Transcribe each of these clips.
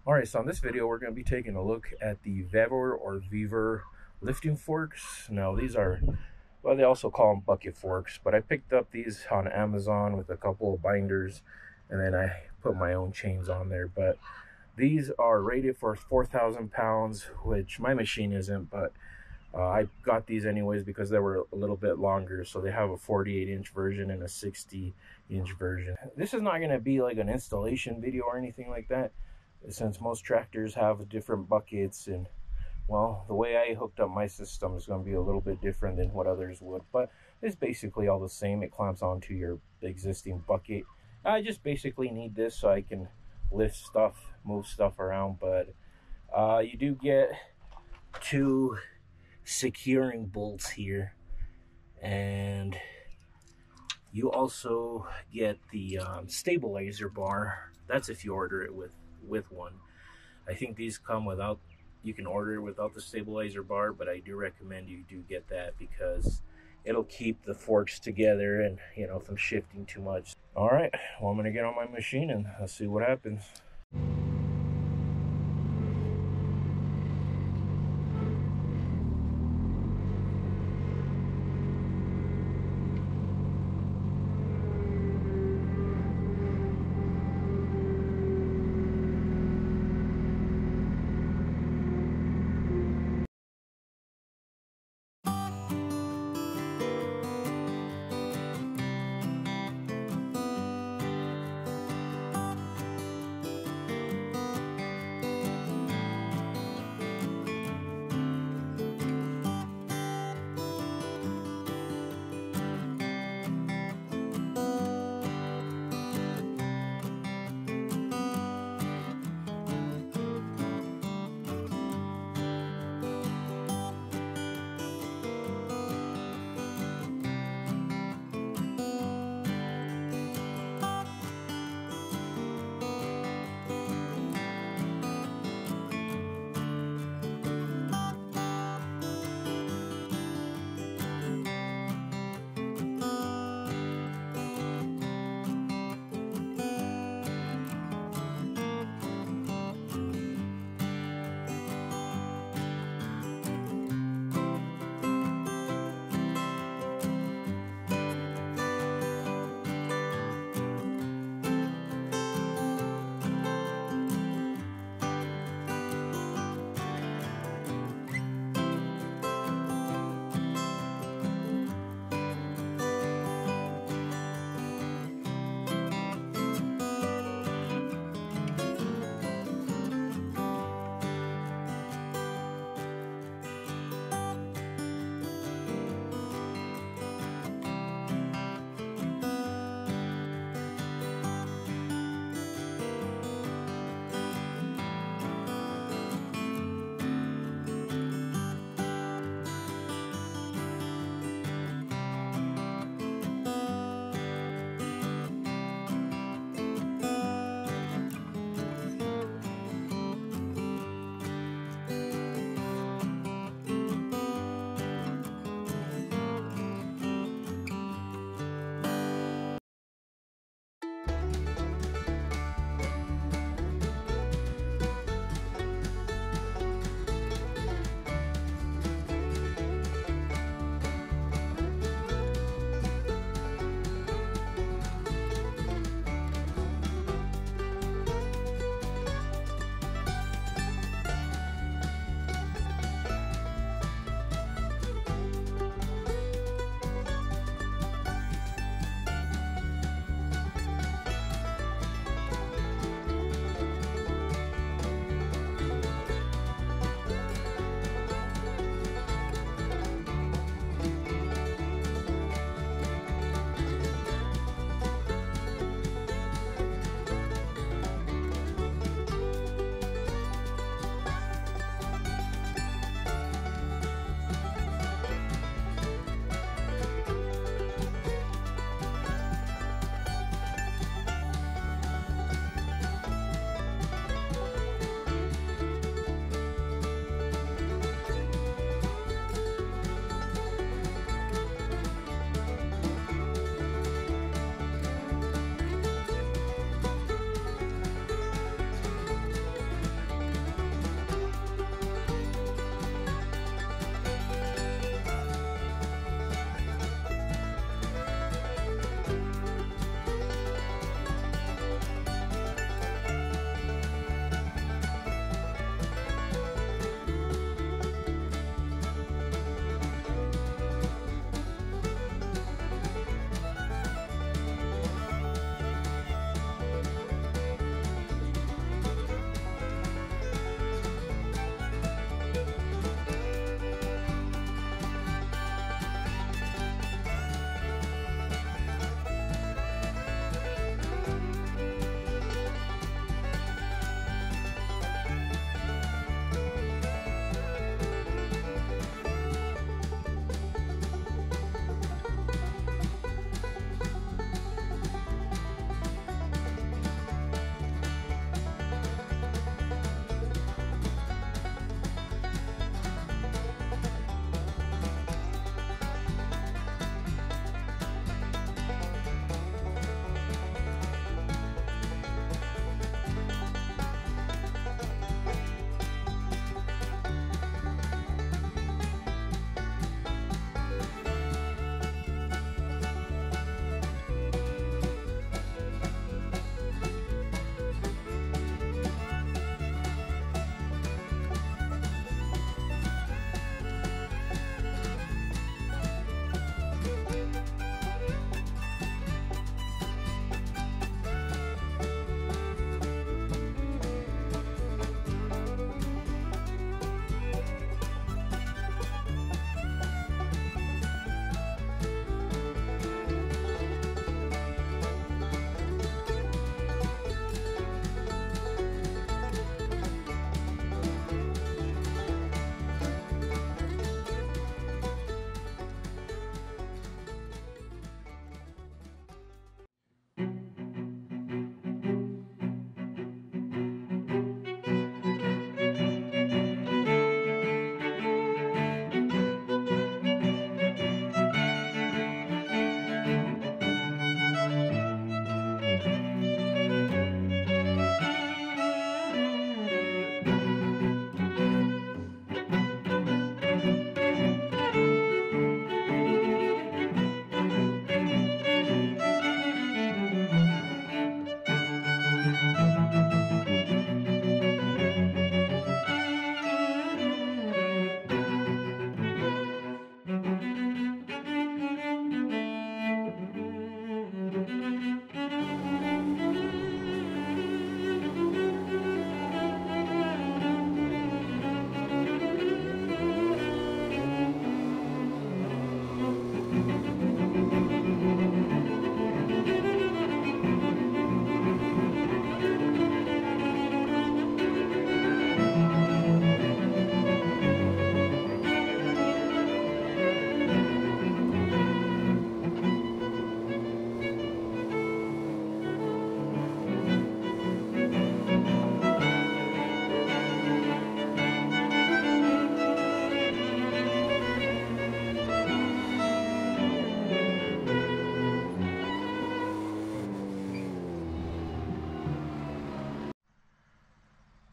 Alright, so in this video we're going to be taking a look at the Vevor or Vevor lifting forks. Now these are, well, they also call them bucket forks, but I picked up these on Amazon with a couple of binders, and then I put my own chains on there. But these are rated for 4,000 pounds, which my machine isn't, but I got these anyways because they were a little bit longer. So they have a 48-inch version and a 60-inch version. This is not going to be like an installation video or anything like that, since most tractors have different buckets, and well, the way I hooked up my system is going to be a little bit different than what others would, but it's basically all the same. It clamps onto your existing bucket. I just basically need this so I can lift stuff, move stuff around. But you do get two securing bolts here, and you also get the stabilizer bar. That's if you order it with one. I think these come without, you can order it without the stabilizer bar, but I do recommend you do get that because it'll keep the forks together and, you know, from shifting too much. All right, well, I'm gonna get on my machine and let's see what happens.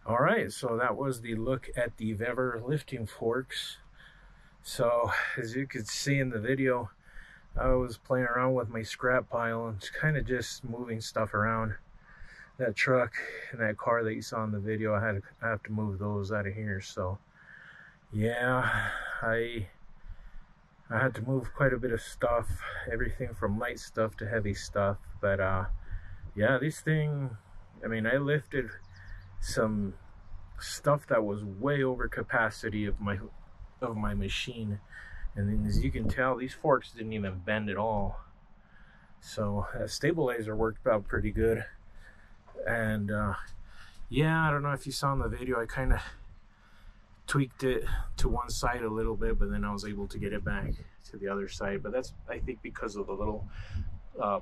All right, so that was the look at the Vevor lifting forks. So as you could see in the video, I was playing around with my scrap pile and kind of just moving stuff around. That truck and that car that you saw in the video, I have to move those out of here. So yeah, I had to move quite a bit of stuff, everything from light stuff to heavy stuff. But yeah, this thing, I mean, I lifted some stuff that was way over capacity of my machine, and then as you can tell, these forks didn't even bend at all. So that stabilizer worked out pretty good. And yeah, I don't know if you saw in the video, I kind of tweaked it to one side a little bit, but then I was able to get it back to the other side. But that's, I think, because of the little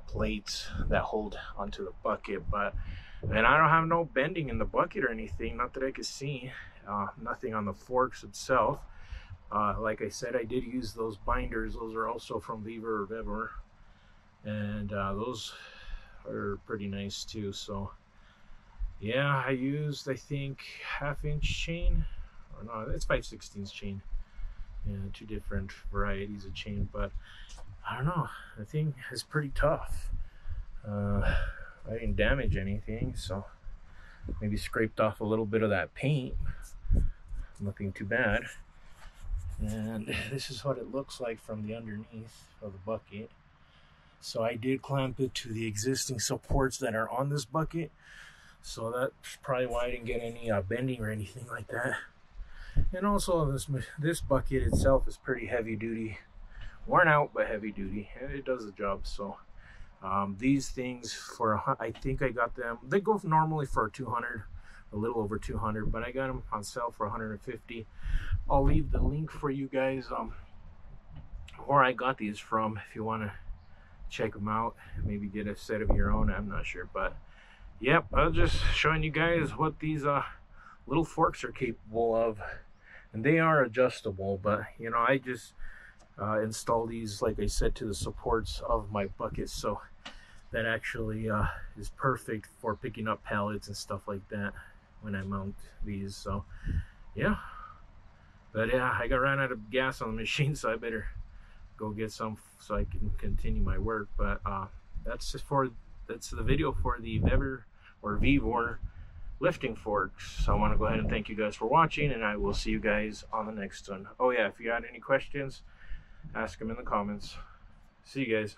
plates that hold onto the bucket. But and I don't have no bending in the bucket or anything, not that I could see. Nothing on the forks itself. Like I said, I did use those binders. Those are also from Vevor, and those are pretty nice too. So yeah, I used, I think, 1/2 inch chain, or no, it's 5/16 chain. Yeah, two different varieties of chain, but I don't know, the thing is pretty tough. I didn't damage anything, so maybe scraped off a little bit of that paint. Nothing too bad. And this is what it looks like from the underneath of the bucket. So I did clamp it to the existing supports that are on this bucket. So that's probably why I didn't get any bending or anything like that. And also this bucket itself is pretty heavy duty. Worn out, but heavy duty. And it does the job. So these things, for I think I got them, they go normally for 200, a little over 200, but I got them on sale for 150. I'll leave the link for you guys where I got these from if you want to check them out, maybe get a set of your own. I'm not sure, but yep, I was just showing you guys what these little forks are capable of. And they are adjustable, but you know, I just install these, like I said, to the supports of my bucket, so that actually is perfect for picking up pallets and stuff like that when I mount these. So yeah, but yeah, I got ran out of gas on the machine, so I better go get some so I can continue my work. But that's the video for the Vevor lifting forks. So I want to go ahead and thank you guys for watching, and I will see you guys on the next one. Oh yeah, if you got any questions, ask them in the comments. See you guys.